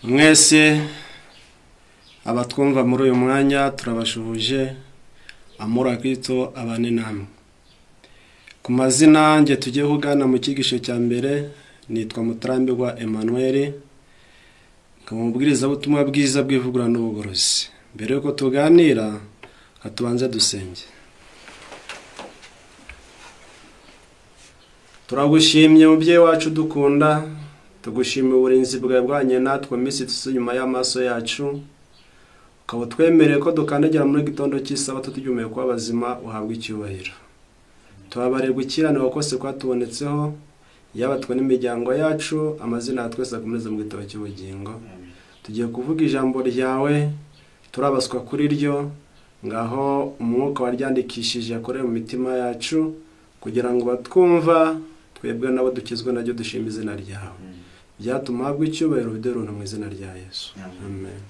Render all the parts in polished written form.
Mwese abatwumva muri uyu mwanya turabashuhuje amura Kristo abane namwe. Ku mazina nge tugiye kugana mu kigisho cya mbere nitwa Mutarambirwa Emmanuel, kamubwiriza ubutumwa bwiza bw'ivugura n'ubugorozi. Mbere yuko tuganira hatubanze dusenge. Turagushimye mubyeyi wacu dukunda, tugushimira uburinzi bwawe bwanye natwe minsi nyuma y'amaso yacu, ukaba twemereye ko dukandagira muri gitondo cy'isabato turyumeye kwa bazima uhabwa icyubahiro. Tubabarirwa ikirane wakose kwatubonetseho, yaba twe n'imiryango yacu, amazina ya twese akomeze mu gitabo cy'ubugingo. Tugiye kuvuga ijambo ryawe, turabaswa kuri ryo, ngaho umwuka waryandikishije yakoreye mu mitima yacu, kugira ngo batwumva twebwe nabo dukizwe naryo dushima izina ryawe. Byatuma habwa icyubahiro bideruna mu izina rya Yesu. Amen.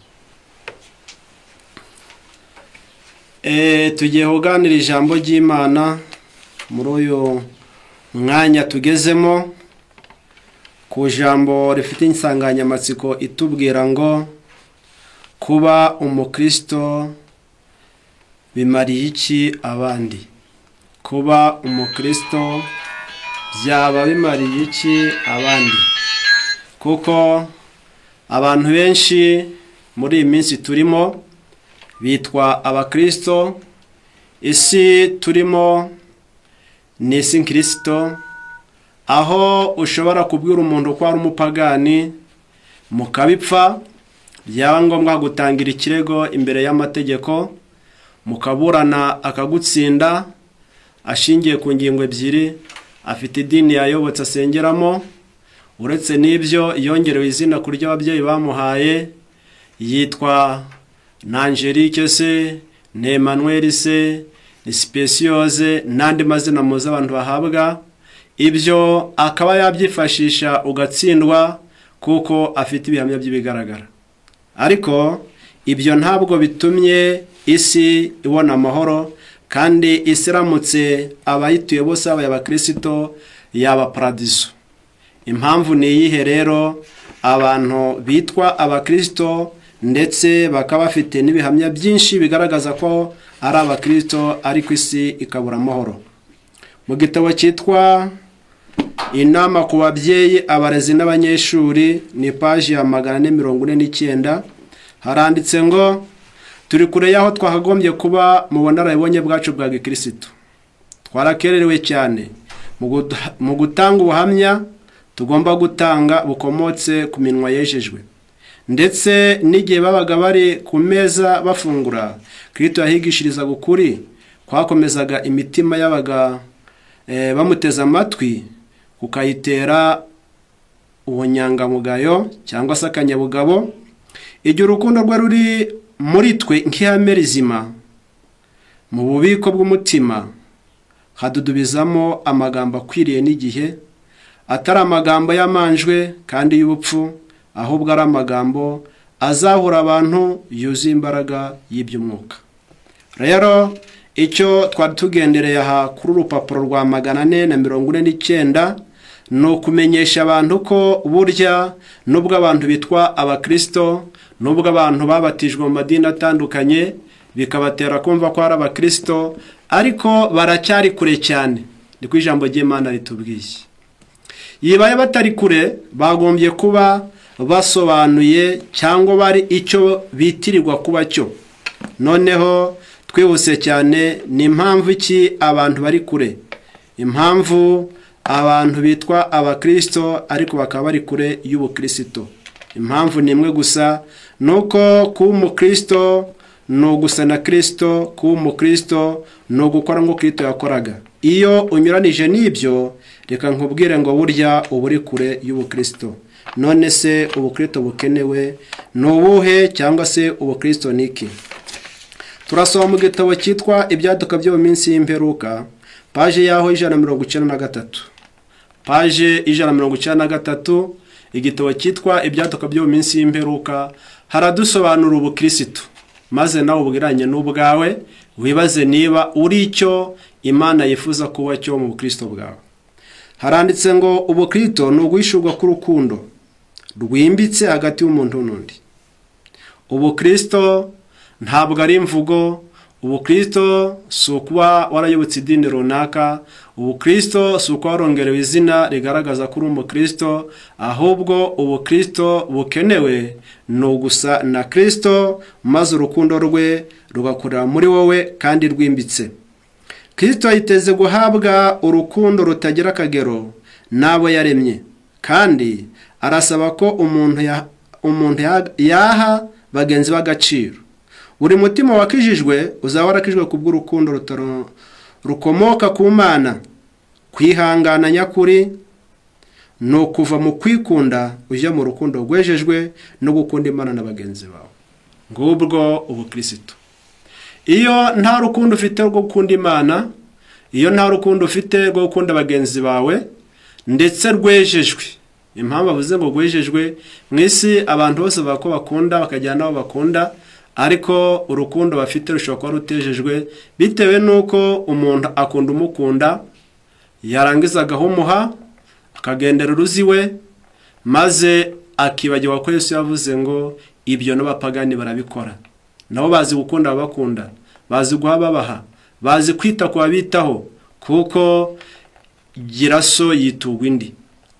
Tugiye kuganira ijambo ry'Imana muri uyu mwanya tugezemo, ku jambo rifite insanganyamatsiko itubwira ngo kuba umukristo bimariye iki abandi. Kuba umukristo byaba bimariye iki abandi. Kuko abantu benshi muri iyi minsi turimo bitwa abakristo, isi turimo ni isi Kristo, aho ushobora kubwira umuntu ko ari umupagani mukabipfa, byaba ngombwa gutangira ikirego imbere y'amategeko, mukaburana akagutsinda ashingiye ku ngingo ebyiri, afite idini yayobotse asengeramo. Uretse n'ibyo yongerewe izina kuri ry'ababyeyi bamuhaye, yitwa Angelique se, Emmanuel se, Speciose n'andi mazina muzi abantu bahabwa. Ibyo akaba yabyifashisha ugatsindwa kuko afite ibihamya by'ibigaragara. Ariko ibyo ntabwo bitumye isi ibona amahoro, kandi isi iramutse abayituye bose abaye abakristo yaba paradiso. Impamvu ni iyihe rero abantu bitwa abakristo ndetse bakaba bafite n'ibihamya byinshi bigaragaza ko ari abakristo ariko isi ikabura amahoro? Mu gitabo cyitwa Inama ku babyeyi, abarezi n'abanyeshuri, ni paji ya 449, haranditse ngo turi kure y'aho twakagombye kuba mu bunararibonye bwacu bwa gikristo. Twarakererewe cyane mu gutanga ubuhamya tugomba gutanga bukomotse ku minwa yejejwe. Ndetse n'igihe babaga bari ku meza bafungura, Kristo yahigishirizaga ukuri kwakomezaga imitima yabaga bamuteza amatwi, kukayitera ubunyangamugayo cyangwa se akanyabugabo. Igihe urukundo rwe ruri muri twe nk'ihame rizima, mu bubiko bw'umutima hadudubizamo amagambo akwiriye n'igihe, atari amagambo yamanjwe kandi y'ubupfu, ahubwo ari amagambo azahura abantu yuzuye imbaraga y'iby'umwuka. Rero icyo twari tugendereye aha kuri urupapuro rwa 449 ni ukumenyesha abantu ko burya nubwo abantu bitwa abakristo, nubwo abantu babatijwe mu madini atandukanye bikabatera kumva ko ari abakristo, ariko baracyari kure cyane. Ni ku ijambo ry'Imana ritubwiye. Yibaye batari kure, bagombye kuba basobanuye cyangwa bari icyo bitirirwa kuba cyo. Noneho twihuse cyane, ni impamvu iki abantu bari kure? Impamvu abantu bitwa abakristo ariko bakaba bari kure y'ubukristo, impamvu ni imwe gusa, nuko kuba umukristo ni ugusa na Kristo, kuba umukristo ni ugukora nk'uko Kristo yakoraga. Iyo unyuranije n'ibyo, reka nkubwire ngo burya uba uri kure y'ubukristo. None se ubukristo bukenewe ni ubuhe, cyangwa se ubukristo ni iki? Turasoma mu gitabo cyitwa Ibyaduka byo mu minsi y'imperuka, paje yaho 193. Paje 193, igitabo cyitwa Ibyaduka byo mu minsi y'imperuka, haradusobanura ubukristo. Maze nawe ubwiranye n'ubwawe, wibaze niba uri icyo Imana yifuza kuba cyo mu bukristo bwawe. Haranditse ngo ubukristo ni uguhishurwa k'urukundo, rwimbitse hagati y'umuntu n'undi. Ubukristo ntabwo ari imvugo, ubukristo si ukuba warayobotse idini runaka, ubukristo si ukuba warongerewe izina rigaragaza ko uri umukristo, ahubwo ubukristo bukenewe ni ugusa na Kristo maze urukundo rwe rugakorera muri wowe kandi rwimbitse. Kristo yiteze guhabwa urukundo rutagira akagero n'abo yaremye, kandi arasaba ko umuntu yaha bagenzi b'agaciro. Buri mutima wakijijwe uzaba warakijwe kubw'urukundo rukomoka ku Mana. Kwihangana nyakuri no kuva mu kwikunda ujya mu rukundo rwejejwe no gukunda Imana na bagenzi bawe. Ngubwo ubukristo. Iyo nta rukundo ufite rwo gukunda Imana, iyo nta rukundo ufite rwo gukunda bagenzi bawe ndetse rwejejwe, impamvu avuze ngo rwejejwe, mwisi abantu bose bako bakunda bakajyana aho bakunda, ariko urukundo bafite rushobora kuba rutejejwe bitewe nuko umuntu akunda umukunda, yarangiza agahumuha akagendera uruziwe, maze akibagirwa ko Yesu yavuze ngo ibyo n'abapagani barabikora. Nabo bazi gukunda abakunda, bazi guha babaha, bazi kwita ku babitaho, kuko giraso yitugwa indi.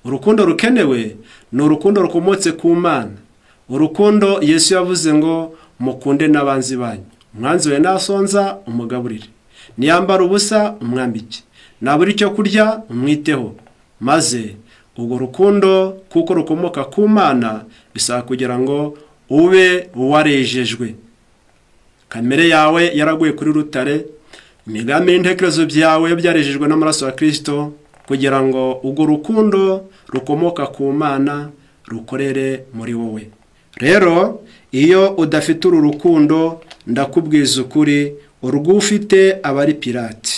Urukundo rukenewe ni urukundo rukomotse ku Mana, urukundo Yesu yavuze ngo mukunde n'abanzi banyu, umwanzi we nasonza umugaburire, niyambara ubusa umwambike, nabura icyo kurya umwiteho. Maze ubwo rukundo kuko rukomoka ku Mana bisaba kugira ngo ube warejejwe, kamere yawe yaraguye kuri rutare, imigambi n'intekerezo byawe byarejejwe n'amaraso ya Kristo, kugira ngo ubwo rukundo rukomoka ku Mana rukorere muri wowe. Rero iyo udafite uru rukundo, ndakubwiza ukuri, urwufite abari pirate.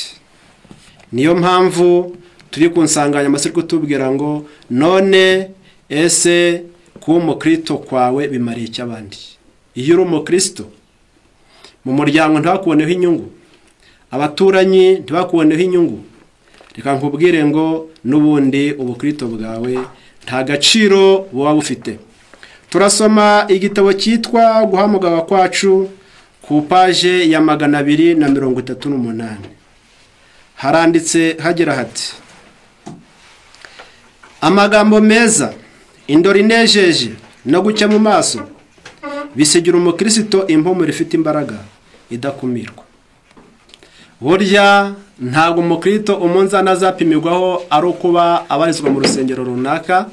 Niyo mpamvu turi ku nsanganyamatsiko tubwira ngo none ese kuba umukristo kwawe bimariye iki abandi? Iyo uri umukristo, mu muryango ntibakuboneho inyungu, abaturanyi ntibakuboneho inyungu, reka nkubwire ngo n'ubundi ubukristo bwawe nta gaciro buba bufite. Turasoma igitabo cyitwa Guhamagara kwacu ku paje ya 238. Haranditse hagira hati: amagambo meza, indoro inejeje no gucya mu maso bisigira umukristo impumuro ifite imbaraga idakumirwa. Burya ntabwo umukristo umunzana azapimirwaho ari ukuba abarizwa mu rusengero runaka,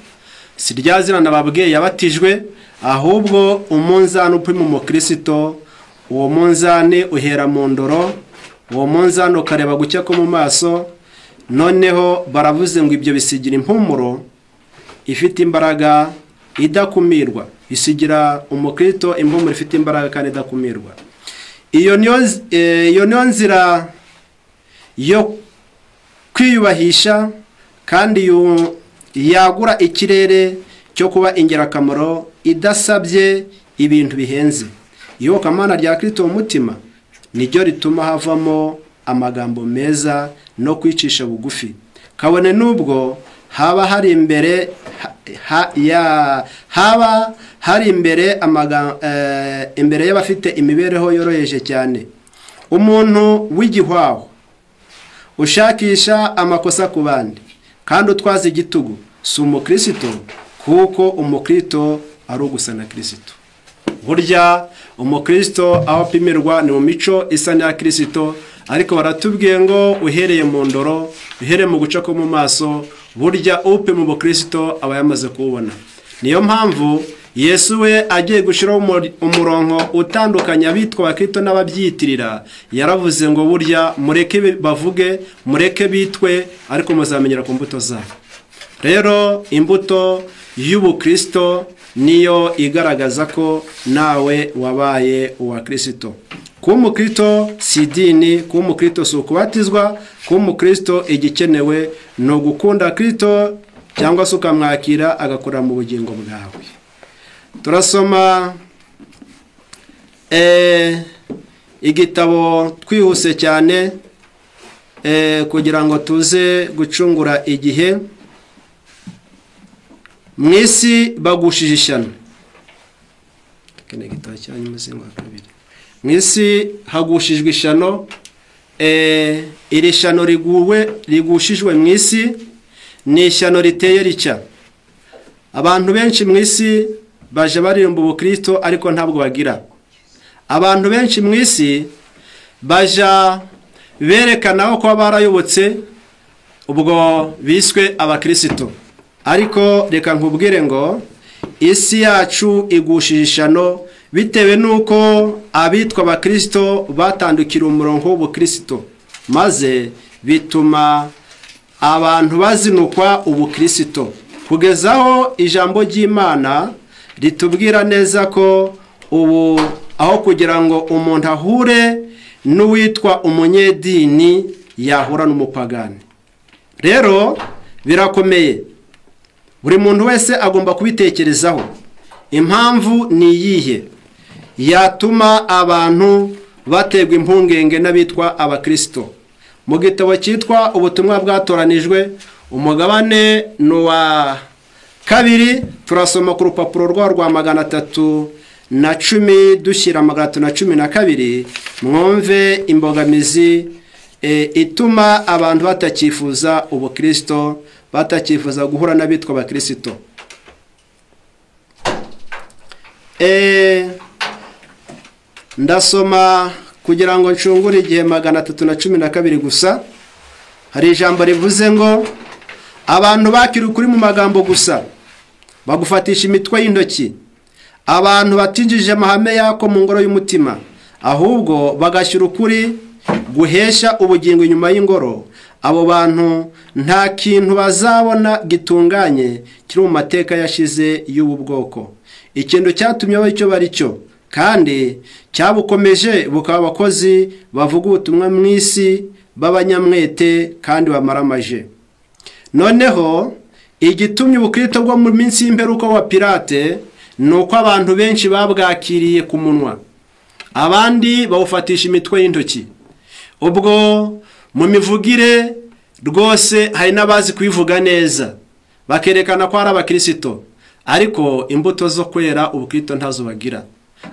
si rya zina nababwiye yabatijwe, ahubwo umunzani upima umukristo, uwo munzani uhera mu ndoro, uwo munzani ukareba gucya ko mu maso. Noneho baravuze ngo ibyo bisigira impumuro ifite imbaraga idakumirwa, bisigira umukristo impumuro ifite imbaraga kandi idakumirwa. Iyo niyo nzira yo kwiyubahisha kandi yagura ikirere cyo kuba ingirakamaro idasabye ibintu bihenze. Iyobokamana rya Kristo mu mutima niryo rituma havamo amagambo meza no kwicisha bugufi, kabone nubwo haba hari imbere imbere y'abafite imibereho yoroheje cyane. Umuntu w'igihwaho ushakisha amakosa ku bandi kandi utwaza igitugu si umukristo, kuko umukristo ari ugusa na Kristo. Burya umukristo aho apimirwa ni mu mico isa na Kristo, ariko baratubwiye ngo uhereye mu ndoro, uhereye mu guca ko mu maso, burya upe mu bukristo aba yamaze kuwubona. Niyo mpamvu Yesu we agiye gushiraho umurongo utandukanya abitwa abakristo n'ababyitirira, yaravuze ngo burya mureke bavuge, mureke bitwe, ariko muzamenyera ku mbuto zabo. Rero imbuto y'ubukristo niyo igaragaza ko nawe wabaye uwa Kristo. Kuba umukristo si idini, kuba umukristo si ukubatizwa, kuba umukristo igikenewe ni ugukunda Kristo cyangwa se ukamwakira agakora mu bugingo bwawe. Turasoma igitabo twihuse cyane kugira ngo tuze gucungura igihe. mu isi bagushije ishyano. Mu isi hagushijwe ishyano. Iri shyano rigushijwe mu isi ni ishyano riteye ritya. Abantu benshi mu isi baje baririmba ubukristo ariko ntabwo bagira. Abantu benshi mu isi baja berekana ko barayobotse ubwo biswe abakristo, ariko reka nkubwire ngo isi yacu igushije ishyano bitewe nuko abitwa abakristo batandukira umurongo w'ubukristo, maze bituma abantu bazinukwa ubukristo, kugezaho ijambo ry'Imana ritubwira neza ko ubu aho kugira ngo umuntu ahure n'uwitwa umunyedini yahura n'umupagani. Rero birakomeye, buri muntu wese agomba kubitekerezaho. Impamvu ni iyihe yatuma abantu bategwa impungenge n'abitwa abakristo? Mu gitabo cyitwa ubutumwa bwatoranijwe umugabane wa 2 turasoma ku rupapuro rwa 310 dushyira 312, mwumve imbogamizi ituma abantu batakifuza ubukristo, batakifuza guhura n'abitwa abakristo. Ndasoma kugira ngo ncungure igihe 312 gusa. Hari ijambo rivuze ngo abantu bakira ukuri mu magambo gusa, bagufatisha imitwe y'intoki. Abantu batinjije amahame yako mu ngoro y'umutima, ahubwo bagashyira ukuri guhesha ubugingo inyuma y'ingoro. Abo bantu nta kintu bazabona gitunganye kiri mu mateka yashize y'ubu bwoko. Ikintu cyatumye icyo bari cyo kandi cyabukomeje bukaba abakozi bavuga ubutumwa mu isi b'abanyamwete kandi bamaramaje. Noneho igitumye ubukristo bwo mu minsi y'imperuka wa Pilate nuko abantu benshi babwakiriye ku munwa, abandi bawufatisha imitwe y'intoki. Ubwo mu mivugire rwose hari n'abazi kwivuga neza bakerekana ko ari abakristo, ariko imbuto zo kwera ubukristo ntazo bagira.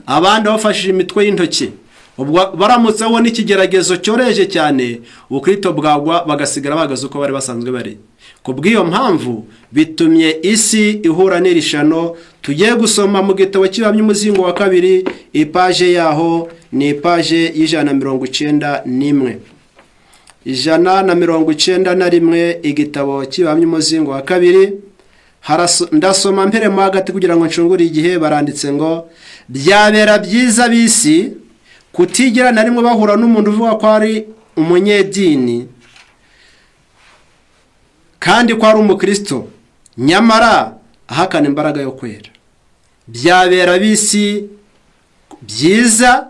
Abandi bafashije imitwe y'intoki, ubwo baramutse abona ikigeragezo cyoreje cyane ubukristo bwagwa bagasigara bagaze uko bari basanzwe bari. Kubw'iyo mpamvu bitumye isi ihura n'irishano. Tugiye gusoma mu gitabo cy'Abahamya umuzingo wa 2, ipaje yaho ni ipaje y'191. 191 igitabo cy'Abahamya umuzingo wa 2. Ndasoma mbere mu hagati kugira ngo ncungure igihe. Baranditse ngo byabera byiza bisi kutigera na rimwe bahura n'umuntu uvuga ko ari umunyedini kandi ko ari umukristo, nyamara ahakana imbaraga yo kwera. Byabera bisi byiza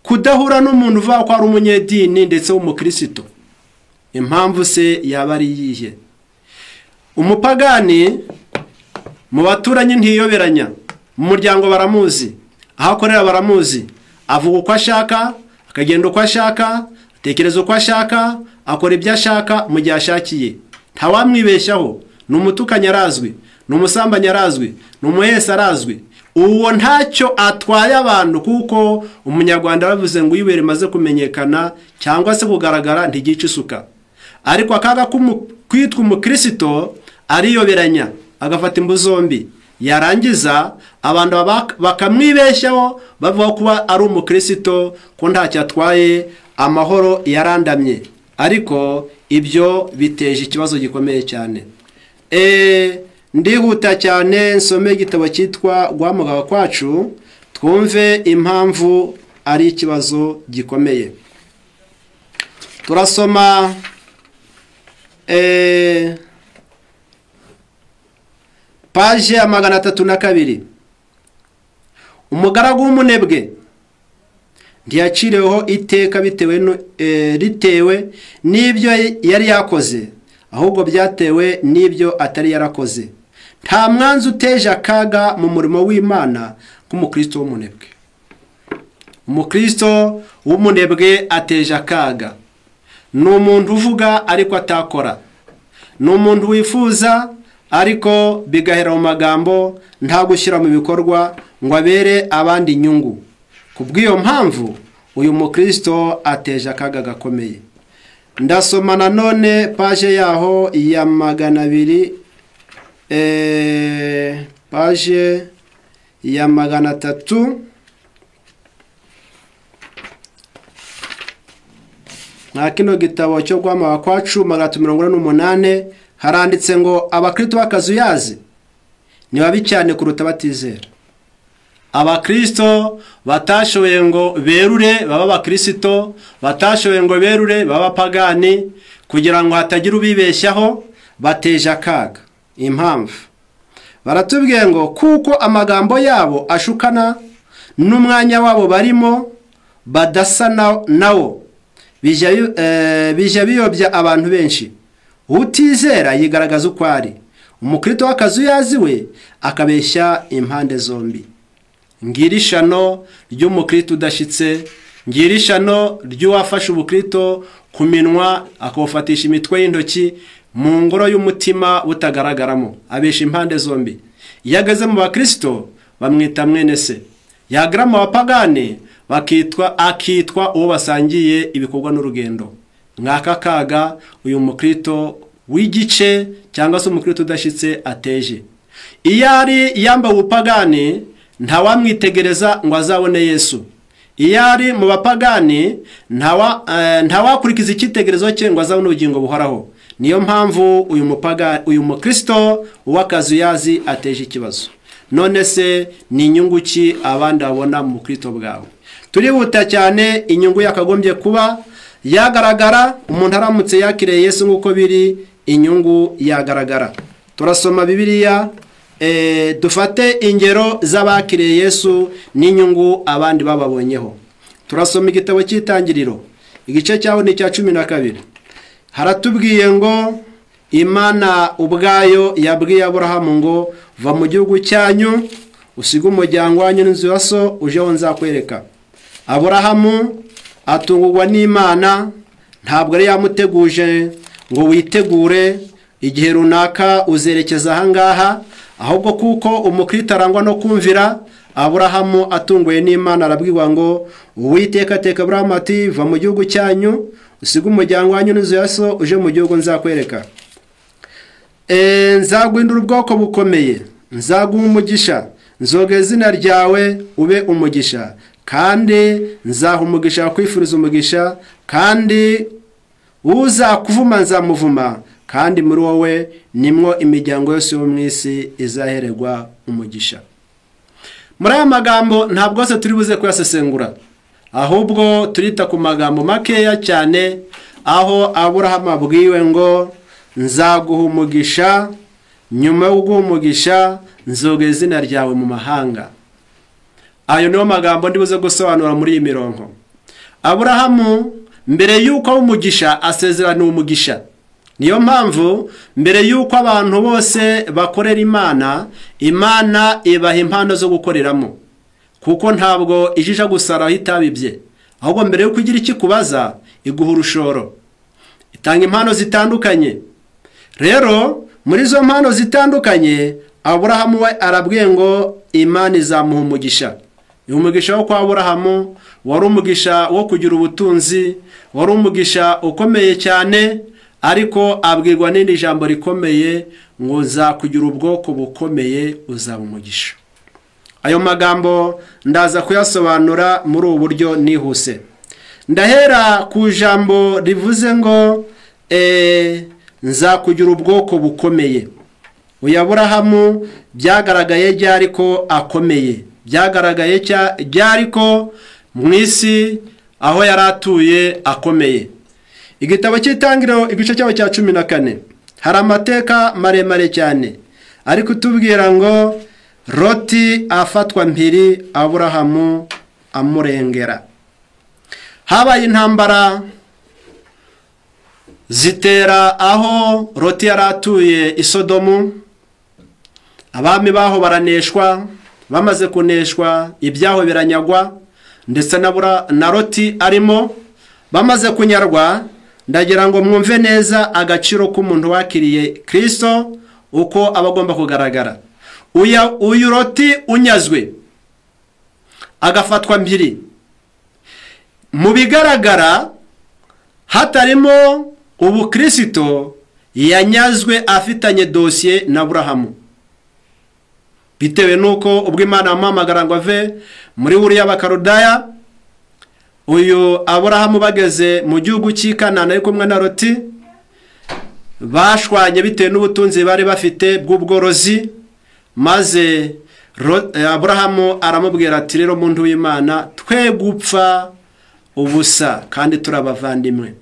kudahura n'umuntu uvuga ko ari umunyedini ndetse w'umukristo. Impamvu se yaba ari yihe? Umupagani mu baturanyi ntiyoberanya, mu muryango baramuzi, aho akorera baramuzi, avuga uko ashaka, akagenda uko ashaka, atekereza uko ashaka, akora ibyo ashaka mu gihe ashakiye. Ntawamwibeshyaho. Ni umutukanyi arazwi, ni umusambanyi arazwi, ni umuhesi arazwi. Uwo ntacyo atwaye abantu, kuko umunyarwanda bavuze ngo ibere maze kumenyekana cyangwa se kugaragara ntigice isuka. Ariko akaga kwitwa umukristo ariyoberanya, agafata imbu zombi, yarangiza abantu bakamwibeshyaho bavuga kuba ari umukristo ko ntacyo atwaye, amahoro yarandamye. Ariko ibyo biteje ikibazo gikomeye cyane. Ndihuta cyane nsome igitabo cyitwa Guhamagara kwacu, twumve impamvu ari ikibazo gikomeye. Turasoma paje ya 302. Umugaragu w'umunebwe ntiyaciriweho iteka ritewe n'ibyo yari yakoze, ahubwo byatewe n'ibyo atari yarakoze. Nta mwanzi uteje akaga mu murimo w'Imana nk'umukristo w'umunebwe. Umukristo w'umunebwe ateje akaga. Ni umuntu uvuga ariko atakora. Ni umuntu wifuza ariko bigahera mu magambo nta gushyira mu bikorwa ngo abere abandi inyungu. Kubw'iyo mpamvu uyu mukristo ateje akaga gakomeye. Ndasoma nanone paje yaho ya 200, paje ya 300 nka kino gitabo cyo Guhamagara kwa 10:148 haranditse ngo abakristo b'akazuyazi ni babi cyane kuruta batizera. Abakristo batashoboye ngo berure baba abakristo, batashoboye ngo berure baba pagani, kugira ngo hatagira ubibeshyaho, bateje akaga. Impamvu baratubwiye ngo kuko amagambo yabo ashukana n'umwanya wabo barimo badasa nawo, bijya biyobya abantu benshi. Utizera yigaragaza uko ari. Umukristo w'akazuyazi we akabeshya impande zombi. Ngirishano ry'umukristo udashitse, ngirishano ry'uwafashe ubukristo kuminwa akofatisha imitwe y'intoki mu ngoro y'umutima butagaragaramo, abesha impande zombi. Yageze mu bakristo bamwita mwene se, yagera mu bapagane akitwa uwo basangiye ibikorwa n'urugendo. Nk'aka kaga uyu mukristo w'igice cyangwa se umukristo udashitse ateje. Iyo ari yambaye ubupagane ntawamwitegereza ngo azabone Yesu. Iyo ari mu bapagane ntawakurikiza icyitegerezo cye ngo azabone ubugingo buhoraho. Niyo mpamvu uyu mukristo w'akazuyazi ateje ikibazo. None se ni inyungu ki abandi babona mu mukristo bwawe? Turihuta cyane. Inyungu yakagombye kuba yagaragara umuntu aramutse yakiriye Yesu nk'uko biri, inyungu yagaragara. Turasoma Bibiliya, dufate ingero z'abakiriye Yesu n'inyungu abandi bababonyeho. Turasoma igitabo cy'Itangiriro, igice cyaho ni cya 12. Haratubwiye ngo Imana ubwayo yabwiye Aburahamu ngo va mu gihugu cyanyu usiga umuryango wanyu n'inzu ya so ujeho nzakwereka. Aburahamu atungurwa n'Imana, ntabwo ari yamuteguje ngo witegure igihe runaka uzerekeza ahangaha, ahubwo kuko umukristo arangwa no kumvira. Aburahamu atunguye n'Imana arabwirwa ngo Uwiteka ateka Aburahamu ati va mu gihugu cyanyu usiga umuryango wanyu n'inzu ya so uje mu gihugu nzakwereka. Nzaguhindura ubwoko bukomeye, nzaguha umugisha, nzogeza izina ryawe ube umugisha, kandi nzaha umugisha kwifuriza umugisha, kandi uzakuvuma nzamuvuma, kandi muri wowe nimwo imiryango yose yo mu isi izahererwa umugisha. Muri aya magambo ntabwo se turi buze kuyasesengura, ahubwo turita ku magambo makeya cyane, aho Aburahamu abwiwe ngo nzaguha umugisha, nyuma yo guha umugisha nzogeza izina ryawe mu mahanga. Ayo niyo magambo ndibuze gusobanura muri iyi mirongo. Aburahamu mbere yuko umugisha asezerana umugisha. Niyo mpamvu mbere yuko abantu bose bakorera Imana, Imana ibaha impano zo gukoreramo, kuko ntabwo ijija gusara hitabibye, ahubwo mbere yo kugira ikikubaza iguha urushoro, itanga impano zitandukanye. Rero muri zo mpano zitandukanye Aburahamu we arabwiye ngo Imana izamuha umugisha. Umugisha wo kwa Aburahamu wari umugisha wo kugira ubutunzi, wari umugisha ukomeye cyane, ariko abwirwa n'indi jambo rikomeye ngo nzakugira ubwoko bukomeye uzaba umugisha. Ayo magambo ndaza kuyasobanura muri ubu buryo nihuse. Ndahera ku jambo rivuze ngo nzakugira ubwoko bukomeye. Uyu Aburahamu byagaragaye ryari ko akomeye, byagaragaye ryari ko mu isi aho yaratuye akomeye. Igitabo cy'Itangiriro igice cyaho cya 14 hari amateka maremare cyane, ariko tubwira ngo Loti afatwa mpiri Aburahamu amurengera. Habaye intambara zitera aho Loti yaratuye i Sodomu. Abami baho baraneshwa, bamaze kuneshwa ibyaho biranyagwa, ndetse na Loti arimo. Bamaze kunyarwa, ndagira ngo mwumve neza agaciro k'umuntu wakiriye Kristo, uko aba agomba kugaragara. Uyu Loti unyazwe agafatwa mpiri, mu bigaragara hatarimo ubukristo, yanyazwe afitanye dosiye na Aburahamu, bitewe nuko ubwo Imana yamuhamagara ngo ave muri Uri y'Abakaludaya, uyu Aburahamu bageze mu gihugu cy'i Kanani ari kumwe na Loti, bashwanye bitewe n'ubutunzi bari bafite bw'ubworozi, maze Aburahamu aramubwira ati rero muntu w'Imana, twe gupfa ubusa kandi turabavandimwe,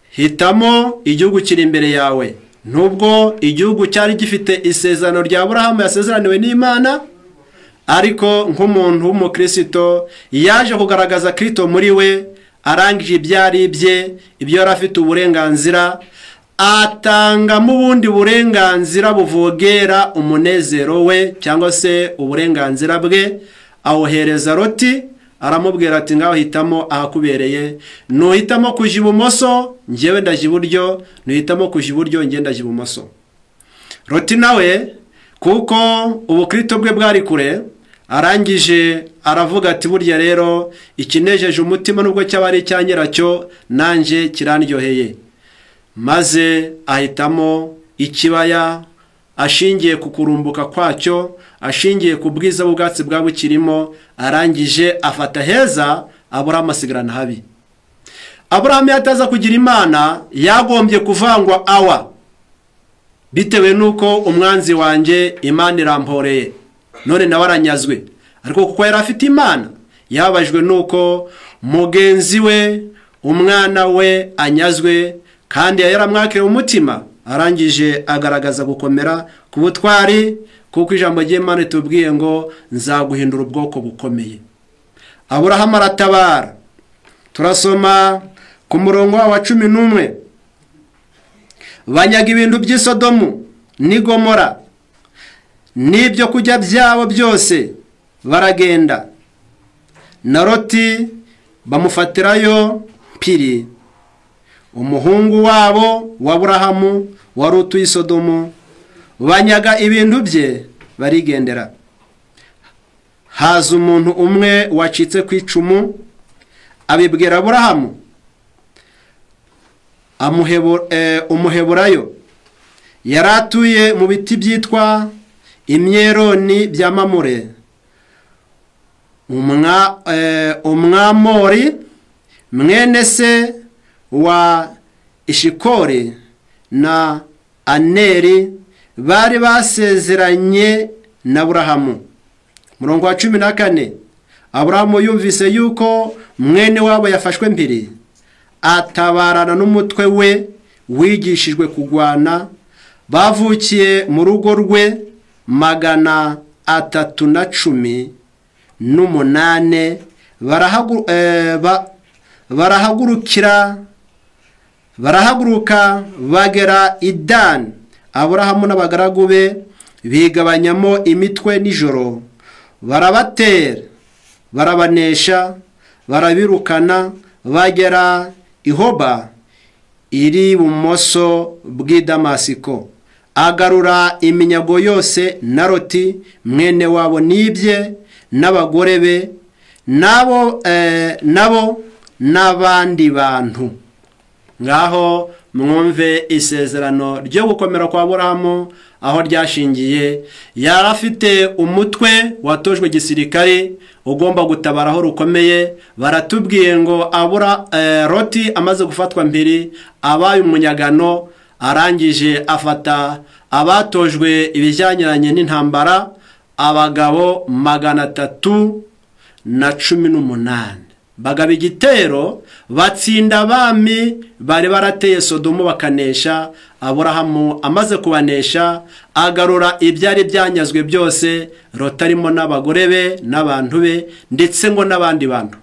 hitamo igihugu kiri imbere yawe. Nubwo igihugu cyari gifite isezerano rya Aburahamu yasezeraniwe n'Imana, ariko nk'umuntu w'umukristo yaje kugaragaza Kristo muri we, arangije ibyari bye, ibyo yari afite uburenganzira, atanga mu bundi burenganzira buvogera umunezero we cyangwa se uburenganzira bwe, awohereza Loti, aramubwira ati ngaho hitamo ahakubereye, nuhitamo kujya ibumoso njyewe ndajya iburyo, nuhitamo kujya iburyo njye ndajya ibumoso. Loti nawe kuko ubukristo bwe bwari kure, arangije aravuga ati burya rero ikinejeje umutima nubwo cyaba ari icya nyiracyo nanjye kirandyoheye, maze ahitamo ikibaya ashingiye ku kurumbuka kwacyo, ashingiye ku bwiza bw'ubwatsi bwabukirimo, arangije afata heza, Aburahamu asigarana habi. Aburahamu yataza kugira Imana yagombye kuvangwa awa, bitewe nuko umwanzi wanjye Imana iramporeye, none nawe aranyazwe. Ariko kuko yari afite Imana, yababajwe nuko mugenzi we, umwana we anyazwe, kandi yaramwakiriye umutima, arangije agaragaza gukomera ku butwari, kuko ijambo ry'Imana ritubwiye ngo nzaguhindura ubwoko bukomeye. Aburahamu aratabara. Turasoma ku murongo wa 11, banyaga ibintu by'i Sodomu n'i Gomora n'ibyo kujya byabo byose, baragenda na Loti bamufatirayo mpiri, umuhungu wabo wa Aburahamu wari utuye i Sodomu, banyaga ibintu bye barigendera. Haza umuntu umwe wacitse ku icumu, abibwira Aburahamu, umuheburayo yari atuye mu biti byitwa imyeroni bya Mamure, umwamori mwene se wa Ishikori na Aneri bari basezeranye na Aburahamu. Murongo wa 14, Aburahamu yumvise yuko mwene wabo yafashwe mpiri, atabarana n'umutwe we wigishijwe kugwana, bavukiye mu rugo rwe 318, barahaguruka bagera i Dani. Aburahamu n'abagaragu be bigabanyamo imitwe nijoro, barabatera, barabanesha, barabirukana, bagera i Hoba iri ibumoso bw'i Damasiko. Agarura iminyago yose na Loti mwene wabo n'ibye n'abagore be nabo n'abandi bantu. Ngaho mwumve isezerano ryo gukomera kwa Aburahamu aho ryashingiye. Yari afite umutwe watojwe gisirikare ugomba gutabaraho rukomeye. Baratubwiye ngo Loti amaze gufatwa mbere abaye umunyagano, arangije afata abatojwe ibijyanyiranye n'intambara abagabo 318, bagaba igitero batsinda abami bari barateye Sodomu bakanesha. Aburahamu amaze kubanesha agarura ibyari byanyazwe byose, Loti arimo n'abagore be n'abantu be ndetse ngo n'abandi bantu.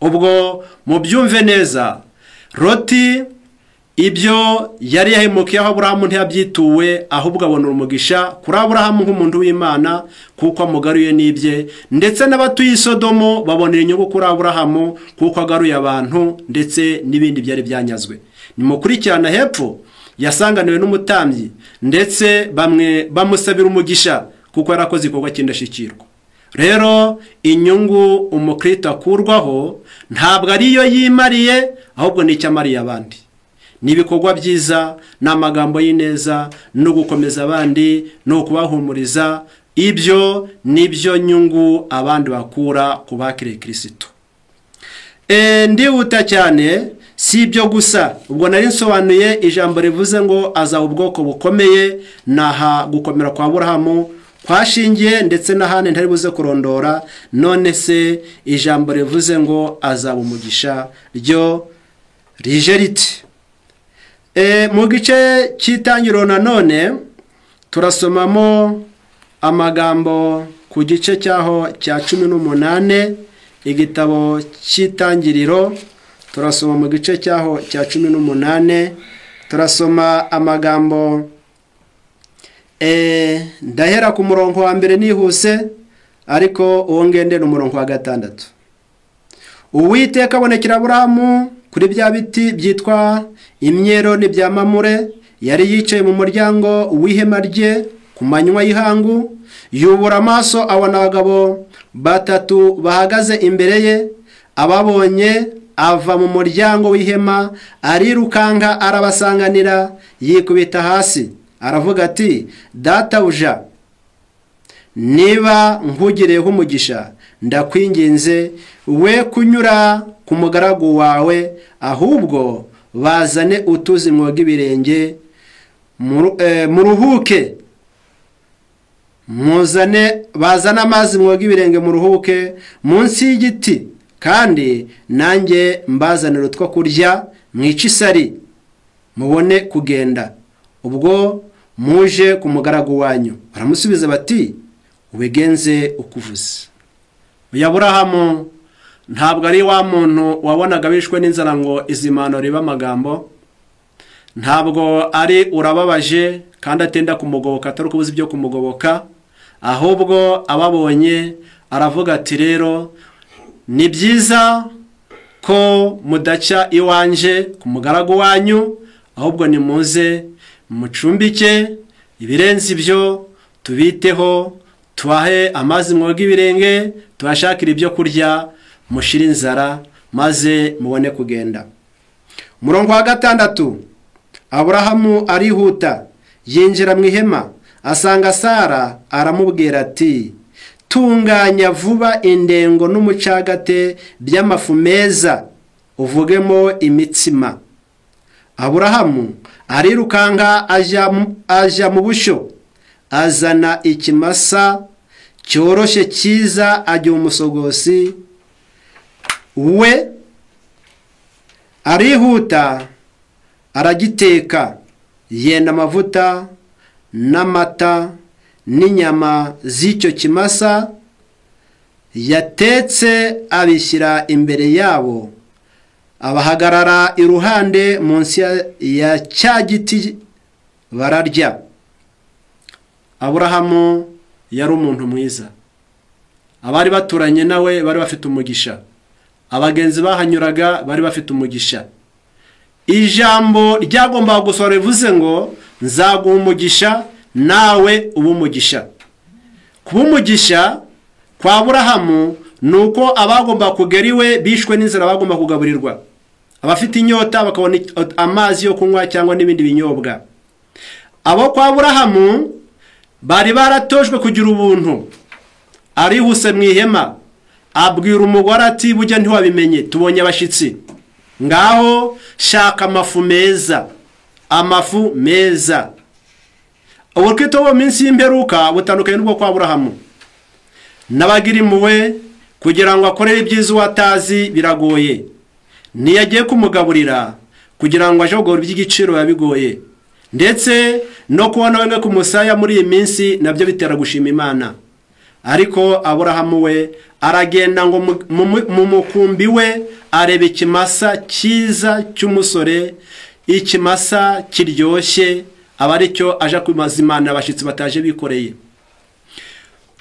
Ubwo mubyumve neza, Loti ibyo yari yahemukiyeho Aburahamu ntiyabyituwe, ahubwo abona umugisha kuri Aburahamu nk'umuntu w'Imana kuko amugaruye n'ibye, ndetse n'abatuye Sodomu babonera inyungu kuri Aburahamu kuko agaruye abantu ndetse n'ibindi byari byanyazwe. Nimukurikirana hepfo yasanganiwe n'umutambyi ndetse bamwe bamusabira umugisha kuko yarakoze igikorwa cy'indashyikirwa. Rero inyungu umukristo akurwaho ntabwo ariyo yimariye, ahubwo ni icyamariye abandi. Ni ibikorwa byiza, n'amagambo y'ineza, no gukomeza abandi, no kubahumuriza. Ibyo nibyo nyungu abandi bakura ku bakiriye Kristo. Ndihuta cyane, si ibyo gusa. Ubwo nari nsobanuye ijambo rivuze ngo azaba ubwoko bukomeye, naha gukomera kwa Aburahamu kwashingiye ndetse n'ahandi ntari buze kurondora. None se ijambo rivuze ngo azaba umugisha ryo rije riti? Mu gice cy'itangiriro nanone turasomamo amagambo ku gice cyaho cya 18, igitabo cy'itangiriro turasoma mu gice cyaho cya 18, turasoma amagambo ndahera ku murongo wa mbere nihuse, ariko uwo ngende ni umurongo wa 6. Uwiteka abonekera Aburahamu kuri bya biti byitwa imyero n'ibya mamure, yari yicaye mu muryango w'ihema rye ku manywa y'ihangu. Yubura amaso abona abagabo 3 bahagaze imbere ye. Ababonye ava mu muryango w'ihema, arirukanka arabasanganira, yikubita hasi aravuga ati, databuja, niba nkugireho umugisha, ndakwinginze we kunyura ku mugaragu wawe, ahubwo bazane utuzi mwoga ibirenge, muruhuke. Bazana amazi mwoga ibirenge muruhuke munsi y'igiti, kandi nanjye mbazanira utwo kurya, mwice isari, mubone kugenda, ubwo muje ku mugaragu wanyu. Baramusubiza bati, ubigenze ukuvuze. Aburahamu ntabwo ari wa muntu wabonaga bishwe n'inzara ngo izimano riba amagambo. Ntabwo ari urababaje kandi atenda kumugoboka, atari kubuza ibyo kumugoboka. Ahubwo ababonye aravuga ati, rero ni byiza ko mudaca iwanje ku mugaragu wanyu, ahubwo nimuze mucumbike, ibirenze ibyo tubiteho, tubahe amazi mwoga ibirenge, tubashakira ibyo kurya, mushira inzara, maze mubone kugenda. Umurongo wa 6. Aburahamu arihuta yinjira mu ihema, asanga Sara, aramubwira ati, tunganya vuba indengo n'umucagate by'amafu meza, uvugemo imitsima. Aburahamu arirukanka aja mu bushyo, azana ikimasa cyoroshye cyiza, ajya umusogosi we, arihuta aragiteka, yenda amavuta n'amata n'inyama z'icyo kimasa yatetse, abishyira imbere yabo. Abahagarara iruhande munsi ya cya giti bararya. Aburahamu yari umuntu mwiza. Abari baturanye nawe bari bafite umugisha. Abagenzi bahanyuraga bari bafite umugisha. Ijambo ryagombaga gusohora rivuze ngo, nzaguha umugisha, nawe uba umugisha. Kuba umugisha kwa Aburahamu nuko abagomba kugera iwe bishwe n'inzara bagomba kugaburirwa. Abafite inyota bakabona amazi yo kunywa cyangwa n'ibindi binyobwa. Abo kwa Aburahamu bari baratojwe kugira ubuntu. Arihuse mu ihema, abwira umugore ati, bujya ntiwabimenye, tubonye abashitsi, ngaho shaka amafu meza, amafu meza. Ubukristo bwo minsi y'imperuka butandukanye n'ubwo kwa Aburahamu. Nabagira impuhwe kugira ngo akorere ibyiza uwatazi biragoye. Niyagiye kumugaburira kugira ngo aje kugura iby'igiciro yabigoye. Ndetse no kubona wenga ku musaya muri iyi minsi nabyo bitera gushima Imana. Ariko Aburahamu we aragenda ngo mu mukumbi we arebe ikimasa cyiza cy'umusore, ikimasa kiryoshye, aba ari cyo aje kwimaza Imana abashitsi bataje bikoreye.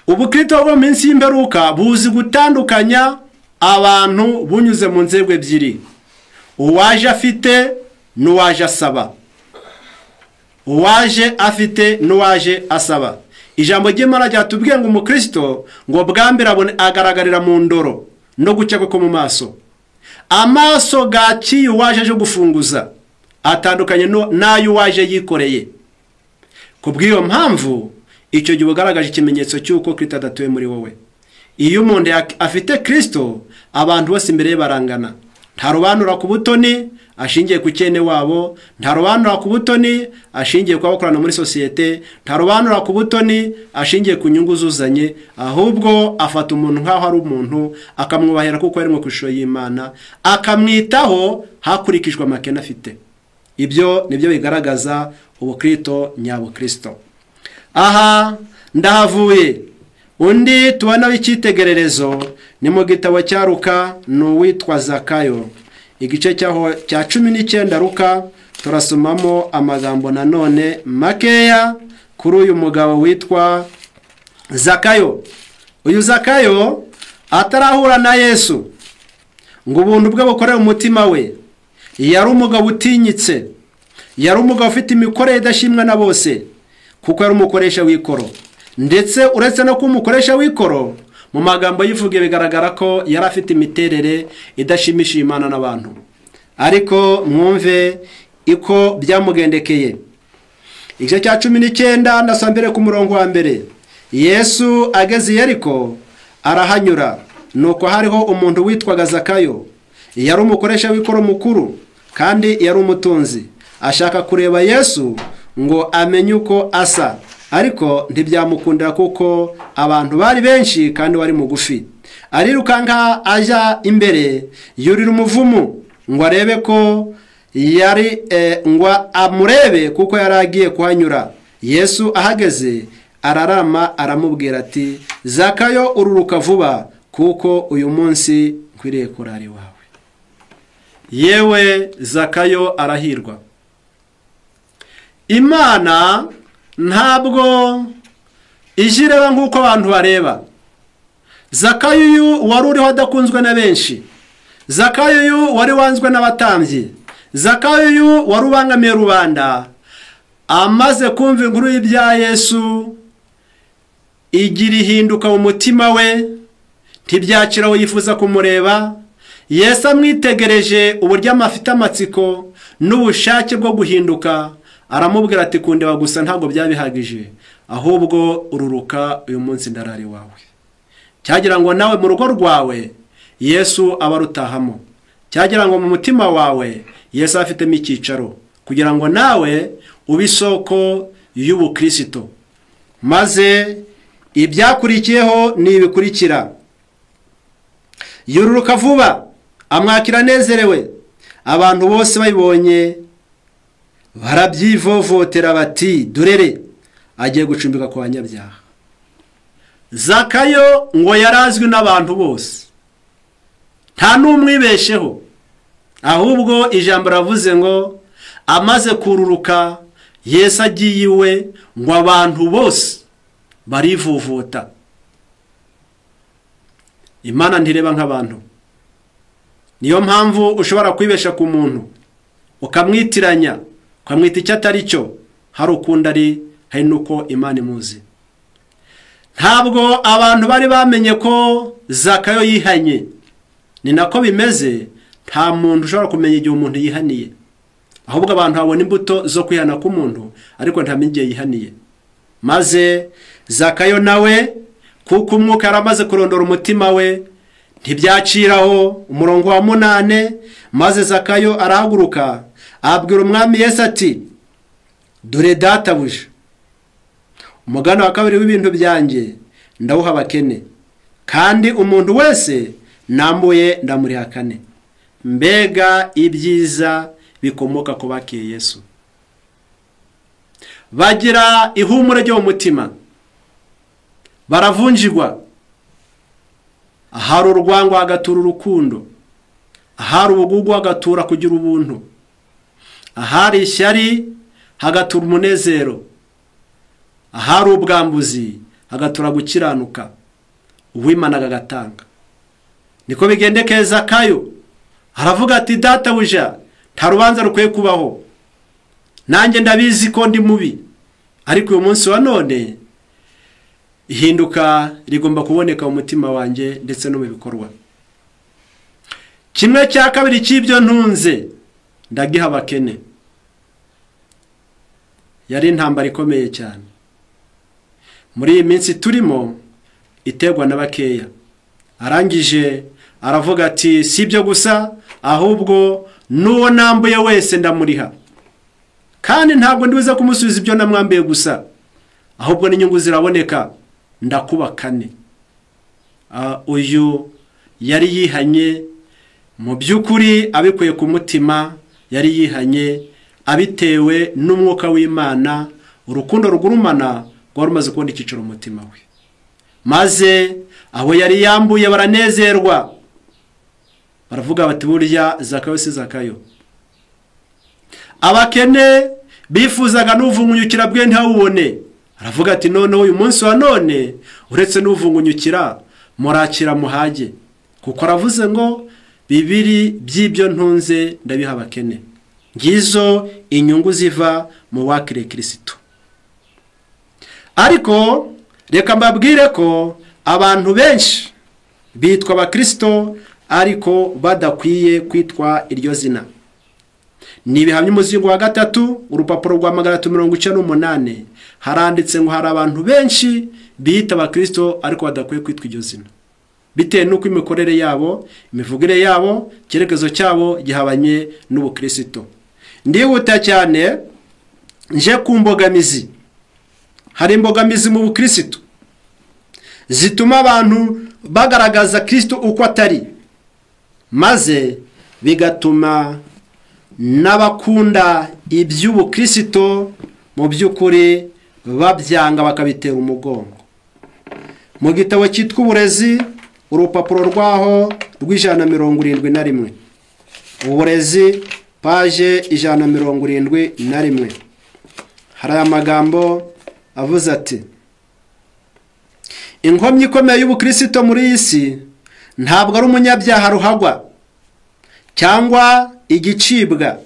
Ubukristo bwo minsi y'imperuka buzi gutandukanya abantu bunyuze mu nzego ebyiri: uwaje afite n'uwaje asaba. uwaje afite n'uwaje asaba. Ijambo ry'Imana ryatubwiye ngo umukristo ngo bwa mbere agaragarira mu ndoro no gucya ko mu maso. Amaso gaciye uwaje aje gufunguza atandukanye n'ayo uwaje yikoreye. Kubw'iyo mpamvu icyo gihe ugaragaje ikimenyetso cy'uko Kristo adatuye muri wowe. Iyo umuntu afite Kristo, abantu bose imbere ye barangana. Nta rubanura ku butoni ashingiye ku cyene wabo, nta rubanura ku butoni ashingiye ku bakorana muri sosiyete, nta rubanura ku butoni ashingiye ku nyungu zuzanye, ahubwo afata umuntu nk'aho ari umuntu akamwubahira kuko ari mu ishusho y'Imana, akamwitaho hakurikijwe amakene afite. Ibyo nibyo bigaragaza ubukristo nyabukristo. Aha ndahavuye. Undi tubona w'icyitegererezo ni mu gitabo cya Luka, n'uwitwa Zakayo. Igice cya 19 Luka turasomamo amagambo nanone makeya kuri uyu mugabo witwa Zakayo. Uyu Zakayo atarahura na Yesu ngo ubuntu bwe bukorere umutima we, yari umugabo utinyitse, yari umugabo ufite imikorere idashimwa na bose kuko yari umukoresha w'ikoro. Ndetse uretse no kumukoresha w'ikoro, mu magambo yivuge bigaragara ko yari afite imiterere idashimishije Imana n'abantu. Ariko mwumve iko byamugendekeye. Igice cya 19 ndasambere ku murongo wa mbere. Yesu ageze Yeriko arahanyura, nuko hariho umuntu witwaga Zakayo. Yari umukoresha w'ikoro mukuru kandi yari umutunzi. Ashaka kureba Yesu ngo amenye uko asa, ariko ntibyamukundira kuko abantu bari benshi kandi wari mugufi. Arirukanka aja imbere yurira umuvumu ngo arebe ko yari ngo amurebe kuko yaragiye kuhanyura. Yesu ahageze ararama aramubwira ati, Zakayo ururuka vuba kuko uyu munsi nkwiriye kurara iwawe. Yewe Zakayo arahirwa. Imana ntabwo ijireba nk'uko abantu bareba. Zakayo uyu wari uriho adakunzwe na benshi. Zakayo uyu wari wanzwe n'abatambyi. Zakayo uyu wari ubangamiye rubanda. Amaze kumva inkuru y'ibya Yesu, igira ihinduka mu mutima we, ntibyakiraho yifuza kumureba. Yesu amwitegereje uburyo amafite amatsiko n'ubushake bwo guhinduka, aramubwira ati, kundeba gusa ntabwo byabihagije, ahubwo ururuka uyu munsi ndarari wawe. Cyagira ngo nawe mu rugo rwawe Yesu abarutahamo. Cyagira ngo mu mutima wawe Yesu afitemo icyicaro, kugira ngo nawe ube isoko y'ubukristo. Maze ibyakurikiyeho ni ibikurikira. Yururuka vuba, amwakira nezerewe. Abantu bose babibonye barabyivovotera bati, durere agiye gucumbika ku banyabyaha. Zakayo ngo yarazwi n'abantu bose, nta n'umwibesheho, ahubwo ijambo ravuze ngo amaze kururuka Yesu agiye iwe ngo abantu bose barivovota. Imana ntireba nk'abantu. Niyo mpamvu ushobora kwibesha ku muntu ukamwitiranya, ukamwita icyo atari cyo, hari ukundi ari, hari nuko Imana imuzi. Ntabwo abantu bari bamenye ko Zakayo yihanye. Ni nako bimeze, nta muntu ushobora kumenya igihe umuntu yihaniye, ahubwo abantu babona imbuto zo kwihana k'umuntu, ariko ntamenye igihe yihaniye. Maze Zakayo nawe kuko umwuka yaramaze kurondora umutima we, ntibyaciraho. Umurongo wa 8, maze Zakayo arahaguruka abwira umwami Yesu ati, dore databuja, umugabane wa kabiri w'ibintu byanjye ndawuha abakene, kandi umuntu wese nambuye ndamuriha 4. Mbega ibyiza bikomoka ku bakiye Yesu. Bagira ihumure ryo mu mutima, baravunjirwa. Ahari urwango hagatura urukundo, ahari ubugugu hagatura kugira ubuntu, ahari ishyari hagatura umunezero, ahari ubwambuzi hagatura gukiranuka, uwimana agatanga. Niko bigendekeye Zakayo. Aravuga ati, databuja, nta rubanza rukwiye kubaho, nanjye ndabizi ko ndi mubi, ariko uyu munsi wa none ihinduka rigomba kuboneka mu mutima wanjye ndetse no mu bikorwa. Kimwe cya kabiri cy'ibyo ntunze ndagiha abakene. Yari intambara ikomeye cyane muri iyi minsi turimo, iterwa n'abakeya. Arangije aravuga ati si ibyo gusa, ahubwo n'uwo nambuye wese ndamuriha, kandi ntabwo ndibuze kumusubiza ibyo namwambiye gusa, ahubwo n'inyungu ziraboneka, ndakuba kane. Uyu yari yihanye mu by'ukuri abikuye ku mutima, yari yihanye abitewe n'umwuka w'Imana, urukundo rugurumana rwari rumaze kubona icyiciro mu mutima we, maze abo yari yambuye baranezerwa, baravuga bati burya Zakayo si Zakayo. Abakene bifuzaga n'uvungunyukira bwe ntawubone, aravuga ati noneho uyu munsi wa none uretse n'uvungunyukira murakira muhage, kuko aravuze ngo bibiri by'ibyo ntunze ndabiha abakene. Ngizo inyungu ziva mu wakire Kristo. Ariko reka mbabwire ko abantu benshi bitwa abakristo ariko badakwiye kwitwa iryo zina. Ni ibihamya umuzingo wa 3 urupapuro rwa 198 haranditse ngo hari abantu benshi bita abakristo ariko badakwiye kwitwa iryo zina, bitewe nuko imikorere yabo, imivugire yabo, cyerekezo cyabo gihabanye n'ubukristo. Ndihuta cyane nje ku mbogamizi. Hari imbogamizi mu bukristo zituma abantu bagaragaza Kristo uko atari, maze bigatuma n'abakunda iby'ubukristo mu by'ukuri babyanga bakabitera umugongo. Mu gitabo cyitwa Uburezi, urupapuro rwaho rw'171, Uburezi page 171, hari amagambo avuze ati: inkomyi ikomeye y'ubukristo muri iyi si ntabwo ari umunyabyaha ruhagwa cyangwa igicibwa,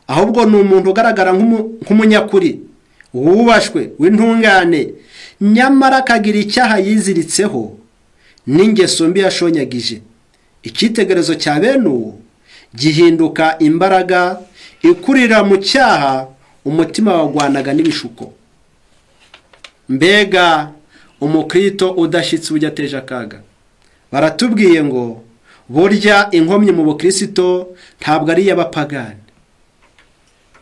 ahubwo ni umuntu ugaragara nk'umunyakuri, wubashwe, w'intungane, nyamara akagira icyaha yiziritseho n'ingeso mbi yashonyagije. Icyitegererezo cya bene uwo gihinduka imbaraga ikurira mu cyaha umutima wagwanaga n'ibishuko. Mbega umukristo udashyitse ujya ateje akaga. Baratubwiye ngo burya inkomyi mu bukristo ntabwo ari iy'abapagani,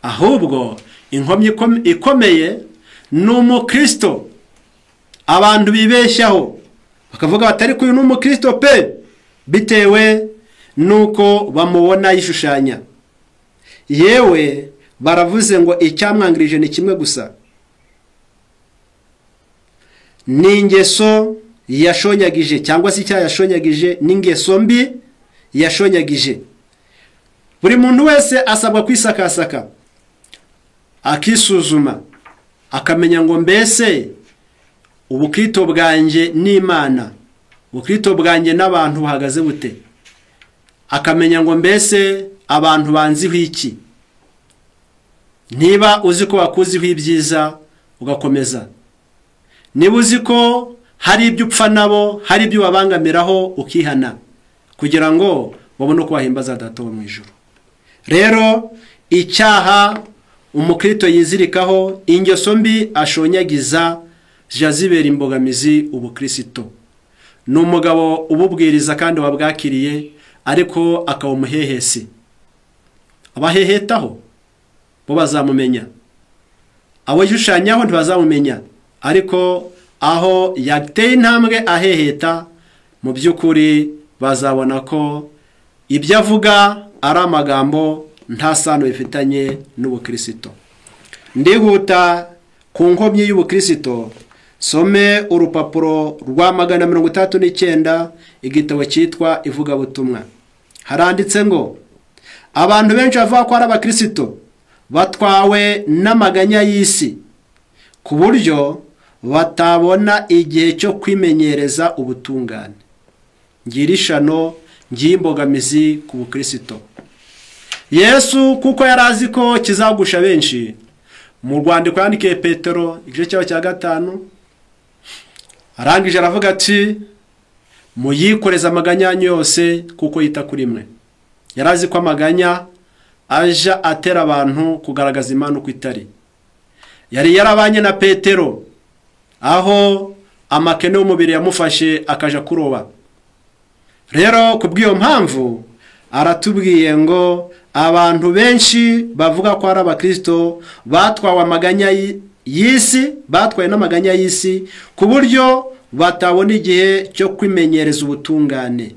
ahubwo inkomyi ikomeye ni umukristo abantu bibeshyaho bakavuga batari kuyu n'umukristo pe, bitewe nuko bamubona yishushanya. Yewe baravuze ngo icyamwangirije ni kimwe gusa, ni ingeso yashonyagije, cyangwa se icyaha yashonyagije n'ingeso mbi yashonyagije. Buri muntu wese asabwa kwisakasaka, akisuzuma, akamenya ngo mbese ubukristo bwanjye n'Imana, ubukristo bwanjye n'abantu buhagaze bute? Akamenya ngo mbese abantu banziho iki? Niba uzi ko bakuziho ibyiza ugakomeza, niba uzi ko hari ibyo upfa nabo, hari ibyo babangamiraho ukihana, kugira ngo babone uko bahimbaza Data wo mu ijuru. Rero icyaha umukristo yizirikaho, ingeso mbi ashonyagiza, jazibera imbogamizi ubukristo. Ni umugabo ububwiriza kandi wabwakiriye, ariko akaba umuhehesi. Abahehetaho bo bazamumenya, abo yishushanyaho ntibazamumenya, ariko aho yateye intambwe aheheta, mu by'ukuri bazabona ko ibyo avuga ari amagambo nta sano bifitanye n'ubukristo. Ndihuta ku nkomyi y'ubukristo, some urupapuro rwa 139, igitabo cyitwa Ivugabutumwa. Haranditse ngo abantu benshi bavuga ko ari abakristo batwawe n'amaganya y'isi, ku buryo batabona igihe cyo kwimenyereza ubutungane. Ngira ishano, ngiye imbogamizi ku bukristo. Yesu kuko yarazi ko kizagusha benshi, mu rwandiko yandikiye Petero igice cyaho cya 5 arangije aravuga ati muyikoreza amaganya yose kuko yita kuri mwe. Yarazi ko amaganya aja atera abantu kugaragaza Imana uko itari. Yari yarabanye na Petero aho amakene y'umubiri yamufashe akaja kuroba. Rero kubw'iyo mpamvu aratubwiye ngo abantu benshi bavuga ko ari abakristo batwawe amaganya y'isi, batwaye n'amaganya y'isi ku buryo batabona igihe cyo kwimenyereza ubutungane.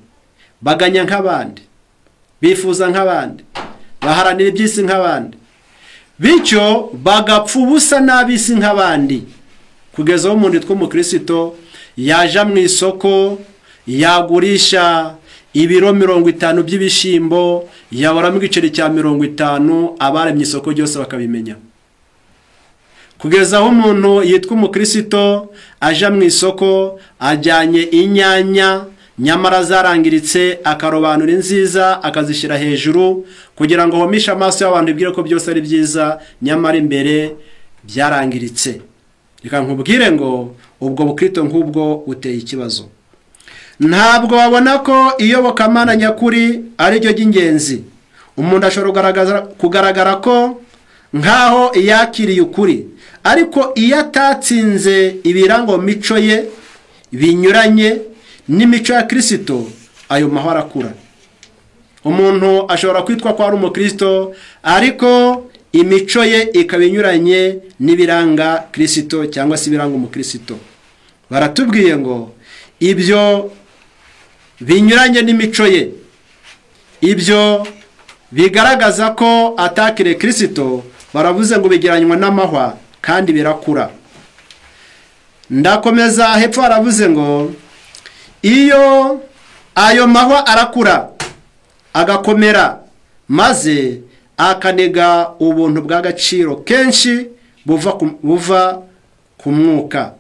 Baganya nk'abandi, bifuza nk'abandi, baharanira iby'isi nk'abandi, bityo bagapfa ubusa n'ab'isi nk'abandi, kugeza aho umuntu witwa umukristo yaja mu isoko yagurisha ibiro 50 by'ibishimbo yabora mu giceri cya 50, abaremye isoko ryose bakabimenya. Kugeza aho umuntu yitwa umukristo aja mu isoko ajyanye inyanya nyamara zarangiritse akarobanura nziza akazishyira hejuru kugira ngo homisha amaso y'abantu ibwire ko byose ari byiza nyamara imbere byarangiritse. Reka nkubwire ngo ubwo bukristo nk'ubwo uteye ikibazo. Ntabwo wabona ko iyobokamana nyakuri ari ryo ry'ingenzi. Umuntu ashobora kugaragara ko nkaho yakiriye ukuri, ariko iyo atatsinze ibirango mico ye binyuranye n'imico ya Kristo, ayo mahoro akura. Umuntu ashobora kwitwa ko ari umukristo ariko imico ye ikabinyuranye n'ibiranga Kristo cyangwa se ibiranga umukristo. Baratubwiye ngo ibyo binyuranye n'imico ye, ibyo bigaragaza ko atakire Kristo, baravuze ngo bigeranywa n'amahwa kandi birakura. Ndakomeza hepfo baravuze ngo iyo ayo mahwa arakura agakomera maze akanega ubuntu bw'agaciro kenshi buva ku mwuka.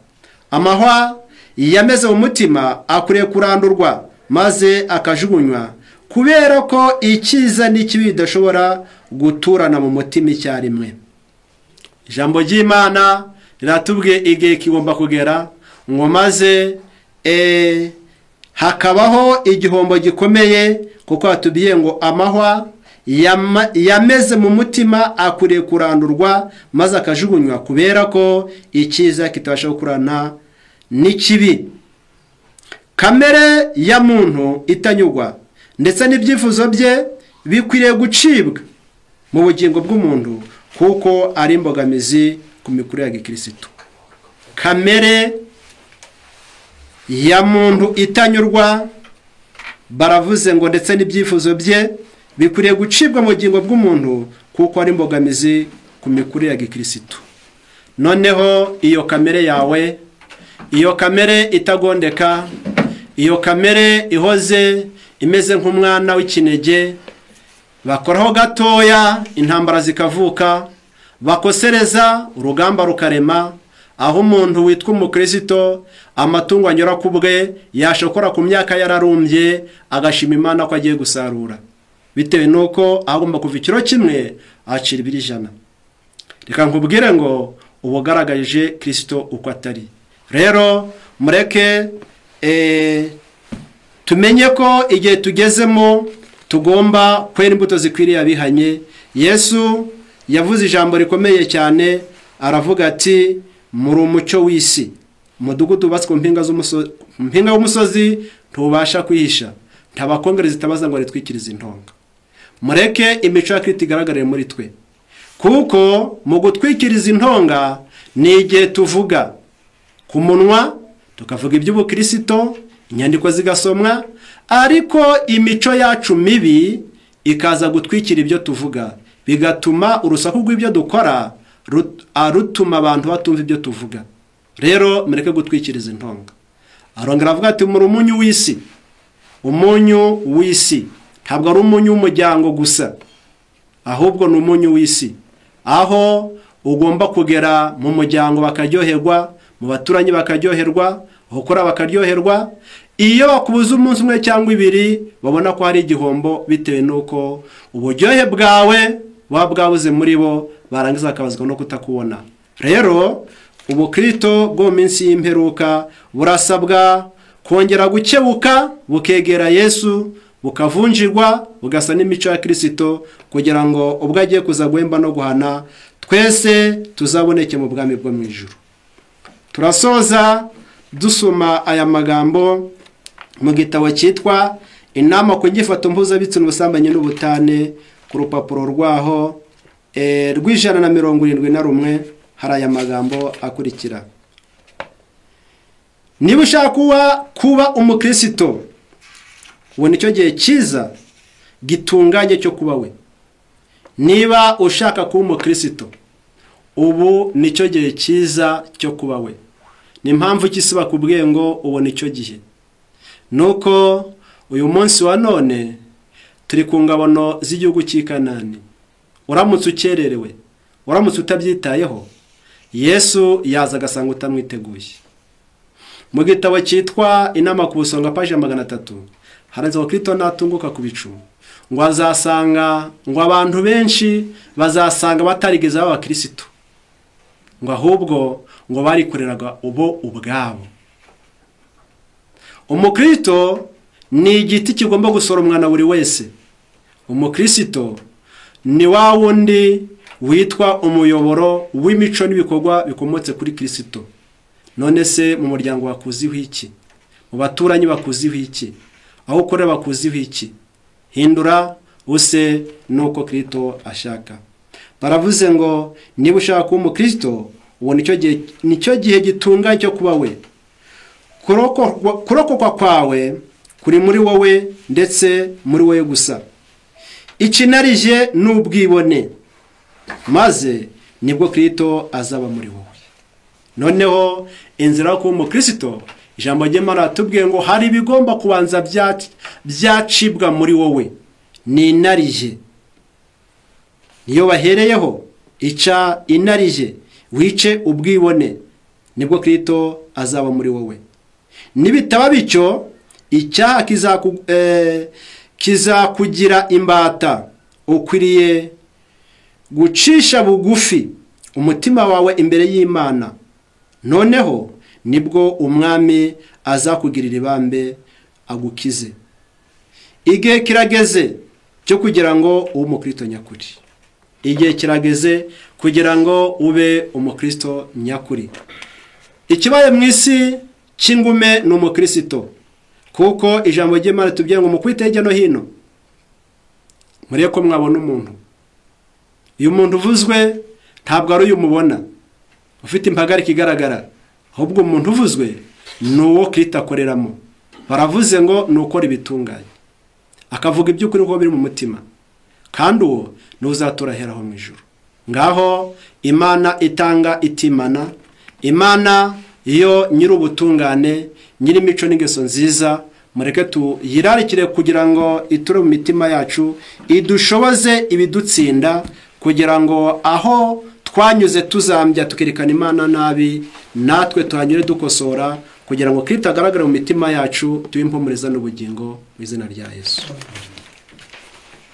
Amahwa yameze mu mutima akwiriye kurandurwa maze akajugunywa, kubera ko icyiza n'ikibi bidashobora guturana mu mutima icyarimwe. Ijambo ry'Imana riratubwiye igihe kigomba kugera ngo maze hakabaho igihombo gikomeye, kuko hatubiye ngo amahwa yameze mu mutima akwiriye kurandurwa maze akajugunywa, kubera ko icyiza kitabasha gukurana n'ikibi. Kamere ya muntu itanyurwa ndetse n'ibyifuzo bye bikwiriye gucibwa mu bugingo bw'umuntu, kuko ari imbogamizi ku mikurire ya gikristo. Kamere ya muntu itanyurwa, baravuze ngo ndetse n'ibyifuzo bye bikwiriye gucibwa mu bugingo bw'umuntu, kuko ari imbogamizi ku mikurire ya gikristo. Noneho iyo kamere yawe, iyo kamere itagondeka, iyo kamere ihoze imeze nk'umwana w'ikinege, bakoraho gatoya intambara zikavuka, bakosereza urugamba rukarema, aho umuntu witwa umukristo amatungo anyura ku bwe yashokora ku myaka yararumbye agashima Imana ko agiye gusarura, bitewe nuko agomba kuva ikiro kimwe acira 100. Reka nkubwire ngo ubugaragaje Kristo uko atari. Rero mureke tumenye ko igihe tugezemo tugomba kwera imbuto zikwiriye abihanye. Yesu yavuze ijambo rikomeye cyane, aravuga ati muri umucyo w'isi. Umudugudu ubatswe mpinga y'umusozi ntubasha kwihisha, ntabakongere zitabaza ngo ritwikirize intonga. Mureke imico ya Kristo igaragarire muri twe, kuko mu gutwikiriza intonga ni igihe tuvuga ku munwa, tukavuga iby'ubukristo, inyandiko zigasomwa, ariko imico yacu mibi ikaza gutwikira ibyo tuvuga, bigatuma urusaku rw'ibyo dukora rutuma abantu batumva ibyo tuvuga. Rero mureke gutwikiriza intonga. Arongera avuga ati muri umunyu w'isi. Umunyu w'isi ntabwo ari umunyu w'umuryango gusa, ahubwo ni umunyu w'isi, aho ugomba kugera mu muryango bakaryoherwa, mu baturanyi bakaryoherwa, ukora bakaryoherwa. Iyo bakubuza umunsi umwe cyangwa 2 babona ko hari igihombo, bitewe nuko uburyohe bwawe buba bwabuze muri bo, barangiza bakabazwa no kutakubona. Rero ubukristo bwo mu minsi y'imperuka burasabwa kongera gukebuka, bukegera Yesu, bukavunjirwa, bugasa n'imico ya Kristo, kugira ngo ubwo agiye kuza guhemba no guhana twese tuzaboneke mu bwami bwo mu ijuru. Turasoza dusoma aya magambo mu gitabo cyitwa Inama ku nyifato mpuzabitsina, ubusambanyi n'ubutane, ku rupapuro rwaho rw'171 hari aya magambo akurikira: niba ushaka kuba umukristo, ubu nicyo gihe cyiza gitunganye cyo kuba we. Niba ushaka kuba umukristo, ubu nicyo gihe cyiza cyo kuba we. Ni impamvu kisiba kubwiye ngo ubu nicyo gihe. Nuko uyu munsi wa none turi ku ngabano z'igihugu cy'i Kanani. Uramutse ukererewe, uramutse utabyitayeho, Yesu yaza agasanga utamwiteguye. Mu gitabo cyitwa Inama ku busonga paji 300 haranze ko Kristo natunguka ku bicu, ngo azasanga ngo abantu benshi bazasanga batarigeze baba Kristo, ngo ahubwo ngo barikoreraga ubo ubwabo. Umukristo ni igiti kigomba gusoromwa na buri wese. Umukristo ni wa wundi witwa umuyoboro w'imico n'ibikorwa bikomotse kuri Kristo. None se mu muryango bakuziho iki? Mu baturanyi bakuziho iki? Aho ukorera bakuziho iki? Hindura use nuko Kristo ashaka. Baravuze ngo niba ushaka kuba umukristo, uwo nicyo gihe gitunganye cyo kuba we. Kurokoka kwawe kuri muri wowe ndetse muri wowe gusa. Ikinarije n'ubwibone, maze nibwo Kristo azaba muri wowe. Noneho inzira yo kuba umukristo, ijambo ry'Imana ratubwiye ngo hari ibigomba kubanza byacibwa muri wowe. Ni inarije niyo bahereyeho, ica inarije, wice ubwibone, nibwo Kristo azaba muri wowe. Nibitaba bityo, icyaha kizakugira imbata. Ukwiriye gucisha bugufi umutima wawe imbere y'Imana. Noneho nibwo umwami azakugirira ibambe agukize. Igihe kirageze cyo kugira ngo ube umukristo nyakuri. Igihe kirageze kugira ngo ube umukristo nyakuri. Ikibaye mu isi cy'ingume ni umukristo, kuko ijambo ry'Imana tubwira ngo mukwite hirya no hino muriye ko mwabona umuntu. Uyu muntu uvuzwe ntabwo ari uyu mubona ufite impagarike igaragara, ahubwo umuntu uvuzwe ni uwo Kristo akoreramo. Baravuze ngo ni ukora ibitunganye, akavuga iby'ukuri ko biri mu mutima, kandi uwo nuzaturaheraho mu ijuru. Ngaho Imana itanga itimana, Imana iyo nyir'ubutungane, nyir'imico n'ingeso nziza. Mureke tuyirarikire kugira ngo iture mu mitima yacu, idushoboze ibidutsinda, kugira ngo aho twanyuze tuzambya tukerekana Imana nabi, natwe tuhanyure dukosora, kugira ngo Kristo agaragare mu mitima yacu, tube impumuriza n'ubugingo mu izina rya Yesu.